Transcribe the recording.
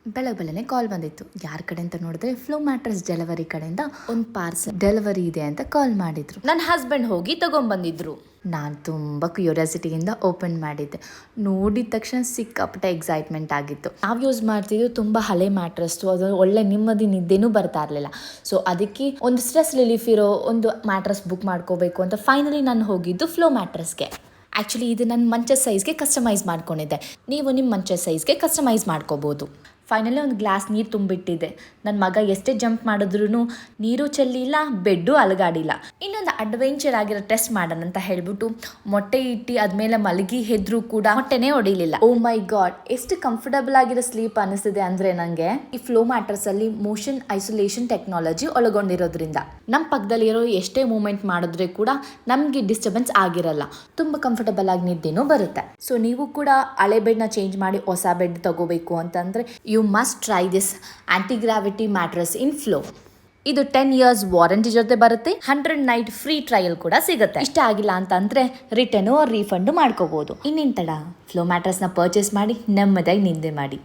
ಬೆಳಗ್ಗೆನೆ ಕಾಲ್ ಬಂದಿತ್ತು. ಯಾರ ಕಡೆ ಅಂತ ನೋಡಿದ್ರೆ ಫ್ಲೋ ಮ್ಯಾಟ್ರೆಸ್ ಡೆಲಿವರಿ ಕಡೆಯಿಂದ ಒಂದು ಪಾರ್ಸಲ್ ಡೆಲಿವರಿ ಇದೆ ಅಂತ ಕಾಲ್ ಮಾಡಿದ್ರು. ನನ್ನ ಹಸ್ಬೆಂಡ್ ಹೋಗಿ ತಗೊಂಡ್ಬಂದಿದ್ರು. ನಾನು ತುಂಬ ಕ್ಯೂರಿಯಾಸಿಟಿಯಿಂದ ಓಪನ್ ಮಾಡಿದ್ದೆ. ನೋಡಿದ ತಕ್ಷಣ ಸಿಕ್ಕಾಪಟ್ಟೆ ಎಕ್ಸೈಟ್ಮೆಂಟ್ ಆಗಿತ್ತು. ನಾವು ಯೂಸ್ ಮಾಡ್ತಿದ್ದು ತುಂಬ ಹಳೆ ಮ್ಯಾಟ್ರೆಸ್ಸು, ಅದು ಒಳ್ಳೆ ನೆಮ್ಮದಿ ನಿದ್ದೆನೂ ಬರ್ತಾ ಇರಲಿಲ್ಲ. ಸೊ ಅದಕ್ಕೆ ಒಂದು ಸ್ಟ್ರೆಸ್ ರಿಲೀಫ್ ಇರೋ ಒಂದು ಮ್ಯಾಟ್ರೆಸ್ ಬುಕ್ ಮಾಡ್ಕೋಬೇಕು ಅಂತ ಫೈನಲಿ ನಾನು ಹೋಗಿದ್ದು ಫ್ಲೋ ಮ್ಯಾಟ್ರೆಸ್ಗೆ. ಆ್ಯಕ್ಚುಲಿ ಇದು ನನ್ನ ಮಂಚದ ಸೈಜ್ಗೆ ಕಸ್ಟಮೈಸ್ ಮಾಡ್ಕೊಂಡಿದ್ದೆ. ನೀವು ನಿಮ್ಮ ಮಂಚದ ಸೈಜ್ಗೆ ಕಸ್ಟಮೈಸ್ ಮಾಡ್ಕೋಬೋದು. ಫೈನಲಿ ಒಂದು ಗ್ಲಾಸ್ ನೀರು ತುಂಬಿಟ್ಟಿದ್ದೆ. ನನ್ನ ಮಗ ಎಷ್ಟೇ ಜಂಪ್ ಮಾಡಿದ್ರೂ ನೀರು ಚೆಲ್ಲಿಲ್ಲ, ಬೆಡ್ಡು ಅಲಗಾಡಿಲ್ಲ. ಇನ್ನೊಂದು ಅಡ್ವೆಂಚರ್ ಆಗಿರೋ ಟೆಸ್ಟ್ ಮಾಡೋಣ ಅಂತ ಹೇಳ್ಬಿಟ್ಟು ಮೊಟ್ಟೆ ಇಟ್ಟು ಅದ್ಮೇಲೆ ಮಲಗಿ ಹೆದ್ರು ಕೂಡ ಮೊಟ್ಟೆನೇ ಹೊಡಿಲಿಲ್ಲ. ಓ ಮೈ ಗಾಡ್, ಎಷ್ಟು ಕಂಫರ್ಟಬಲ್ ಆಗಿರೋ ಸ್ಲೀಪ್ ಅನಿಸ್ತಿದೆ ಅಂದರೆ ನನಗೆ. ಈ ಫ್ಲೋ ಮ್ಯಾಟ್ರೆಸ್ಸಲ್ಲಿ ಮೋಷನ್ ಐಸೋಲೇಷನ್ ಟೆಕ್ನಾಲಜಿ ಒಳಗೊಂಡಿರೋದ್ರಿಂದ ನಮ್ಮ ಪಕ್ಕದಲ್ಲಿರೋ ಎಷ್ಟೇ ಮೂವ್ಮೆಂಟ್ ಮಾಡಿದ್ರೆ ಕೂಡ ನಮಗೆ ಡಿಸ್ಟರ್ಬೆನ್ಸ್ ಆಗಿರಲ್ಲ. ತುಂಬ ಕಂಫರ್ಟಬಲ್ ಆಗಿ ನಿದ್ದೆನೂ ಬರುತ್ತೆ. ಸೊ ನೀವು ಕೂಡ ಹಳೆ ಬೆಡ್ನ ಚೇಂಜ್ ಮಾಡಿ ಹೊಸ ಬೆಡ್ ತಗೋಬೇಕು ಅಂತಂದರೆ you must try this anti gravity mattress in flow. ಇದು 10 years ವಾರಂಟಿ ಜೊತೆ ಬರುತ್ತೆ. 100 night ಫ್ರೀ ಟ್ರಯಲ್ ಕೂಡ ಸಿಗುತ್ತೆ. ಇಷ್ಟ ಆಗಿಲ್ಲ ಅಂತಂದರೆ ರಿಟರ್ನು ರೀಫಂಡು ಮಾಡ್ಕೋಬೋದು. ಇನ್ನೇನು ತಡ, ಫ್ಲೋ ಮ್ಯಾಟ್ರೆಸ್ನ ಪರ್ಚೇಸ್ ಮಾಡಿ ನೆಮ್ಮದಿಯಾಗಿ ನಿದ್ದೆ ಮಾಡಿ.